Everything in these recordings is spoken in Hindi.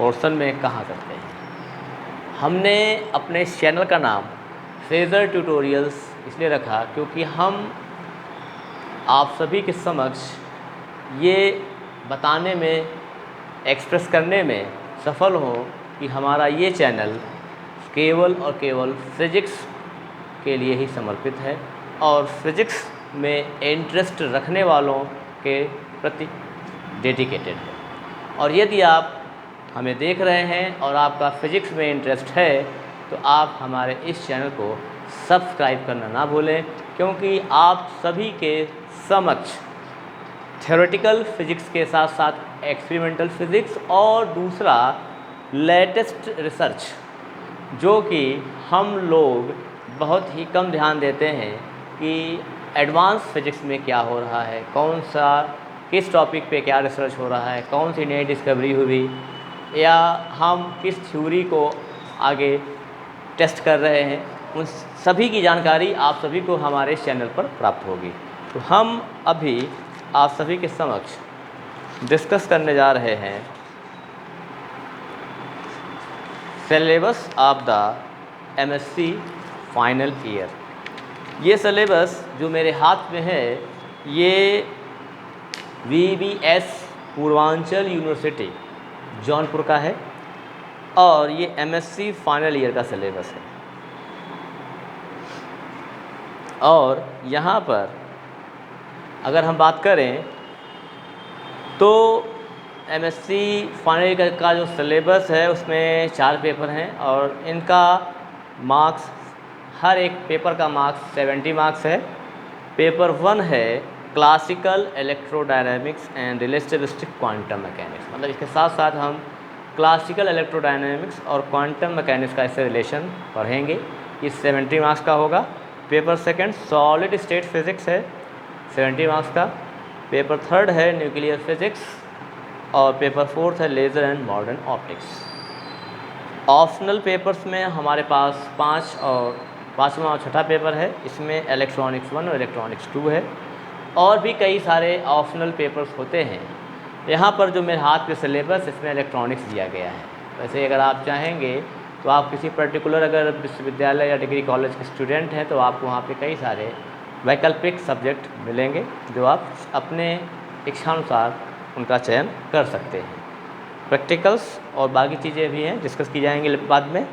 पोर्शन में कहाँ करते हैं। हमने अपने इस चैनल का नाम फ्रेज़र ट्यूटोरियल्स इसलिए रखा क्योंकि हम आप सभी के समक्ष ये बताने में, एक्सप्रेस करने में सफल हों कि हमारा ये चैनल केवल और केवल फिज़िक्स के लिए ही समर्पित है और फिज़िक्स में इंटरेस्ट रखने वालों के प्रति डेडिकेटेड है। और यदि आप हमें देख रहे हैं और आपका फ़िज़िक्स में इंटरेस्ट है तो आप हमारे इस चैनल को सब्सक्राइब करना ना भूलें, क्योंकि आप सभी के समक्ष थ्योरेटिकल फ़िज़िक्स के साथ साथ एक्सपेरिमेंटल फ़िज़िक्स और दूसरा लेटेस्ट रिसर्च जो कि हम लोग बहुत ही कम ध्यान देते हैं कि एडवांस फिज़िक्स में क्या हो रहा है, कौन सा किस टॉपिक पे क्या रिसर्च हो रहा है, कौन सी नई डिस्कवरी हुई या हम किस थ्योरी को आगे टेस्ट कर रहे हैं, उन सभी की जानकारी आप सभी को हमारे इस चैनल पर प्राप्त होगी। तो हम अभी आप सभी के समक्ष डिस्कस करने जा रहे हैं syllabus of the MSc final year. ये सिलेबस जो मेरे हाथ में है ये VBS पूर्वांचल यूनिवर्सिटी जौनपुर का है और ये एमएससी फाइनल ईयर का सिलेबस है। और यहाँ पर अगर हम बात करें तो एमएससी फाइनल ईयर का जो सिलेबस है उसमें 4 पेपर हैं और इनका मार्क्स, हर एक पेपर का मार्क्स 70 मार्क्स है। पेपर 1 है classical electrodynamics and relativistic quantum mechanics, मतलब इसके साथ साथ हम क्लासिकल इलेक्ट्रोडायनेमिक्स और क्वांटम मैकेनिक्स का इससे रिलेशन पढ़ेंगे। ये 70 मार्क्स का होगा। पेपर 2 सॉलिड स्टेट फिज़िक्स है 70 मार्क्स का। पेपर 3 है न्यूक्लियर फिज़िक्स और पेपर 4 है laser and modern optics. Optional papers में हमारे पास 5वां और 6ठा पेपर है। इसमें इलेक्ट्रॉनिक्स 1 और इलेक्ट्रॉनिक्स 2 है और भी कई सारे ऑप्शनल पेपर्स होते हैं। यहाँ पर जो मेरे हाथ के सिलेबस इसमें इलेक्ट्रॉनिक्स दिया गया है। वैसे अगर आप चाहेंगे तो आप किसी पर्टिकुलर अगर विश्वविद्यालय या डिग्री कॉलेज के स्टूडेंट हैं तो आपको वहाँ पे कई सारे वैकल्पिक सब्जेक्ट मिलेंगे जो आप अपने इच्छानुसार उनका चयन कर सकते हैं। प्रैक्टिकल्स और बाकी चीज़ें भी हैं, डिस्कस की जाएंगी बाद में।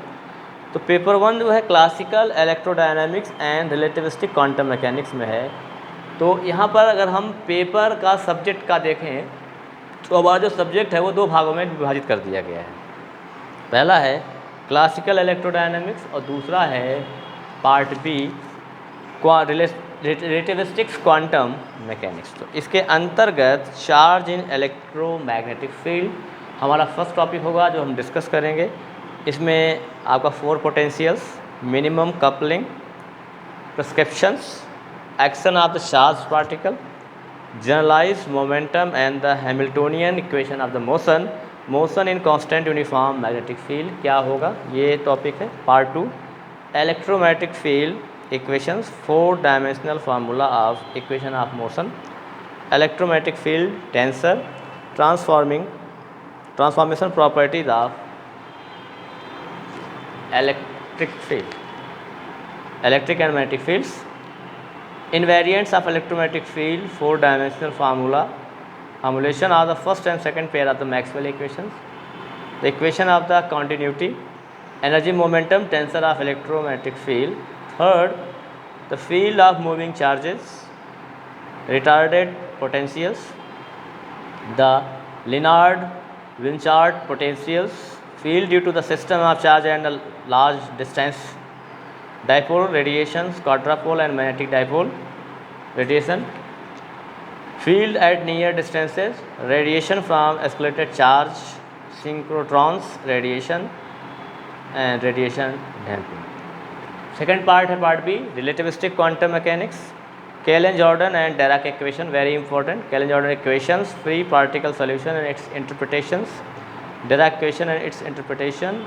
तो पेपर 1 जो है classical electrodynamics and relativistic quantum mechanics में है। तो यहाँ पर अगर हम पेपर का सब्जेक्ट का देखें तो हमारा जो सब्जेक्ट है वो 2 भागों में विभाजित कर दिया गया है। पहला है क्लासिकल इलेक्ट्रोडायनामिक्स और दूसरा है part B relativistics quantum mechanics. तो इसके अंतर्गत चार्ज इन इलेक्ट्रोमैग्नेटिक फील्ड हमारा फर्स्ट टॉपिक होगा जो हम डिस्कस करेंगे। इसमें आपका 4 potentials, minimum coupling, prescriptions, action of the charge particle, generalised momentum and the Hamiltonian equation of the motion in constant uniform magnetic field क्या होगा, ये टॉपिक है। Part 2 electromagnetic field equations, 4 dimensional formula of equation of motion, electromagnetic field tensor, transformation properties of electric field, electric and magnetic fields, invariants of electromagnetic field, 4 dimensional formulation of the first and second pair of the Maxwell equations, the equation of the continuity, energy momentum tensor of electromagnetic field, third the field of moving charges, retarded potentials, the Leonard Wishart potentials, field due to the system of charge and a large distance, dipole radiations, quadrupole and magnetic dipole radiation, field at near distances, radiation from accelerated charge, synchrotrons radiation and radiation damping. Second part है part B relativistic quantum mechanics, Kelvin-Jordan and Dirac equation, very important. Kelvin-Jordan equations, free particle solution and its interpretations, Dirac equation and its interpretation,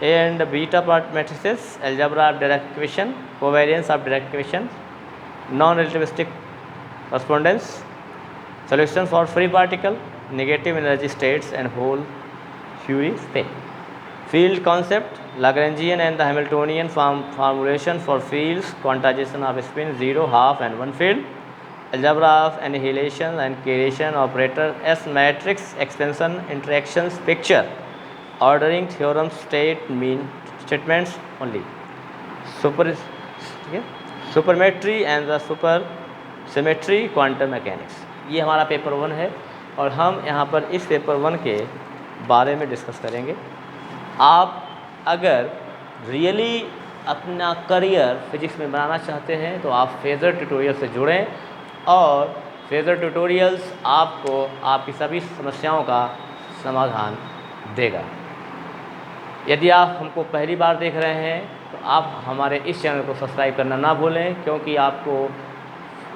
A and beta part matrices, algebra of Dirac equation, covariance of Dirac equation, non-relativistic correspondence, solution for free particle, negative energy states and whole Curie spin. Field concept, Lagrangian and the Hamiltonian formulation for fields, quantization of spin, 0, half and 1 field, algebra of annihilation and creation operator, S matrix expansion interactions picture, ordering theorem statements only, supermetry and the supersymmetry quantum mechanics. ये हमारा पेपर 1 है और हम यहाँ पर इस पेपर 1 के बारे में डिस्कस करेंगे। आप अगर रियली अपना करियर फिजिक्स में बनाना चाहते हैं तो आप फेज़र ट्यूटोरियल से जुड़ें और फेज़र ट्यूटोरियल्स आपको आपकी सभी समस्याओं का समाधान देगा। यदि आप हमको पहली बार देख रहे हैं तो आप हमारे इस चैनल को सब्सक्राइब करना ना भूलें, क्योंकि आपको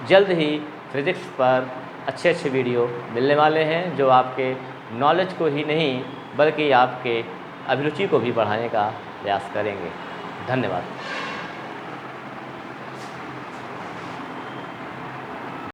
जल्द ही फिज़िक्स पर अच्छे वीडियो मिलने वाले हैं जो आपके नॉलेज को ही नहीं बल्कि आपके अभिरुचि को भी बढ़ाने का प्रयास करेंगे। धन्यवाद।